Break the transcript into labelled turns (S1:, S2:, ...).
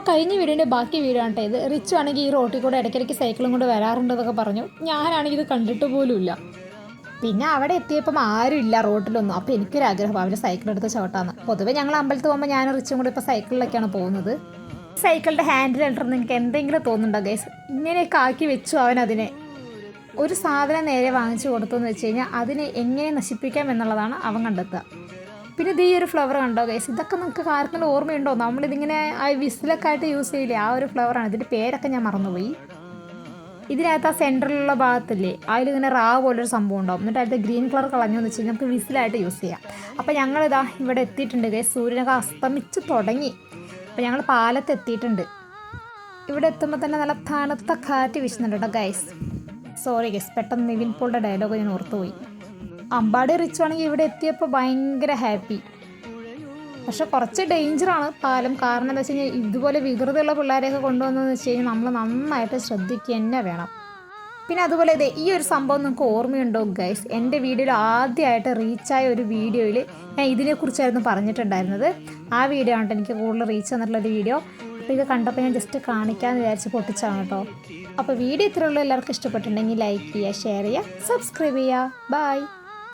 S1: അപ്പോൾ കഴിഞ്ഞ വീഡിയോൻ്റെ ബാക്കി വീഡിയോ ആണ് ഇത്. റിച്ചു ആണെങ്കിൽ ഈ റോട്ടിൽ കൂടെ ഇടയ്ക്കിടയ്ക്ക് സൈക്കിളും കൊണ്ട് വരാറുണ്ടെന്നൊക്കെ പറഞ്ഞു. ഞാനാണെങ്കിൽ ഇത് കണ്ടിട്ട് പോലുമില്ല. പിന്നെ അവിടെ എത്തിയപ്പം ആരും ഇല്ല റോട്ടിലൊന്നും. അപ്പോൾ എനിക്കൊരാഗ്രഹം അവൻ്റെ സൈക്കിളെടുത്ത് ചവിട്ടാന്ന്. പൊതുവേ ഞങ്ങൾ അമ്പലത്തിൽ പോകുമ്പോൾ ഞാൻ റിച്ചും കൂടി ഇപ്പോൾ സൈക്കിളിലൊക്കെയാണ് പോകുന്നത്. സൈക്കിളിൻ്റെ ഹാൻഡിൽ ഇട്ടിരുന്ന് എനിക്ക് എന്തെങ്കിലും തോന്നുന്നുണ്ടോ ഗൈസ്? ഇങ്ങനെയൊക്കെ ആക്കി വെച്ചു അവനതിനെ. ഒരു സാധനം നേരെ വാങ്ങിച്ചു കൊടുത്തു എന്ന് വെച്ച് കഴിഞ്ഞാൽ അതിനെ എങ്ങനെ നശിപ്പിക്കാം എന്നുള്ളതാണ് അവൻ കണ്ടെത്തുക. പിന്നെ ഇത് ഈ ഒരു ഫ്ലവർ കണ്ടോ ഗൈസ്? ഇതൊക്കെ നിങ്ങൾക്ക് ആർക്കെങ്കിലും ഓർമ്മയുണ്ടോ? നമ്മളിതിങ്ങനെ ആ വിസിലൊക്കെ ആയിട്ട് യൂസ് ചെയ്യില്ലേ, ആ ഒരു ഫ്ലവറാണ്. ഇതിൻ്റെ പേരൊക്കെ ഞാൻ മറന്നുപോയി. ഇതിനകത്ത് ആ സെൻറ്ററിലുള്ള ഭാഗത്തില്ലേ, അതിലിങ്ങനെ പോലൊരു സംഭവം ഉണ്ടാവും. എന്നിട്ട് അതിൻ്റെ ഗ്രീൻ കളർ കളഞ്ഞെന്ന് വെച്ച് കഴിഞ്ഞാൽ നമുക്ക് വിസിലായിട്ട് യൂസ് ചെയ്യാം. അപ്പോൾ ഞങ്ങളിതാ ഇവിടെ എത്തിയിട്ടുണ്ട് ഗൈസ്. സൂര്യനൊക്കെ അസ്തമിച്ച് തുടങ്ങി. അപ്പോൾ ഞങ്ങൾ പാലത്ത് എത്തിയിട്ടുണ്ട്. ഇവിടെ എത്തുമ്പോൾ തന്നെ നല്ല തണുത്ത കാറ്റ് വീശുന്നുണ്ട് കേട്ടോ ഗൈസ്. സോറി ഗൈസ്, പെട്ടെന്ന് നിവിൻ പോളിൻ്റെ ഡയലോഗ് ഞാൻ ഓർത്തുപോയി. അമ്പാടി റിച്ചു ആണെങ്കിൽ ഇവിടെ എത്തിയപ്പോൾ ഭയങ്കര ഹാപ്പി. പക്ഷെ കുറച്ച് ഡേഞ്ചറാണ് പാലം. കാരണം എന്താ വെച്ച് കഴിഞ്ഞാൽ ഇതുപോലെ വികൃതിയുള്ള പിള്ളേരെയൊക്കെ കൊണ്ടുവന്നതെന്ന് വെച്ച് കഴിഞ്ഞാൽ നമ്മൾ നന്നായിട്ട് ശ്രദ്ധിക്കുക തന്നെ വേണം. പിന്നെ അതുപോലെ ഈ ഒരു സംഭവം നിങ്ങൾക്ക് ഓർമ്മയുണ്ടോ ഗൈസ്? എൻ്റെ വീഡിയോയിൽ ആദ്യമായിട്ട് റീച്ചായ ഒരു വീഡിയോയിൽ ഞാൻ ഇതിനെക്കുറിച്ചായിരുന്നു പറഞ്ഞിട്ടുണ്ടായിരുന്നത്. ആ വീഡിയോ ആണ് എനിക്ക് കൂടുതൽ റീച്ച് തന്നിട്ടുള്ളൊരു വീഡിയോ. അപ്പോൾ ഇത് കണ്ടപ്പോൾ ഞാൻ ജസ്റ്റ് കാണിക്കാമെന്ന് വിചാരിച്ച് പൊട്ടിച്ചാണ് കേട്ടോ. അപ്പോൾ വീഡിയോ ഇത്രയുള്ളൂ. എല്ലാവർക്കും ഇഷ്ടപ്പെട്ടിട്ടുണ്ടെങ്കിൽ ലൈക്ക് ചെയ്യുക, ഷെയർ ചെയ്യുക, സബ്സ്ക്രൈബ് ചെയ്യുക. ബൈ.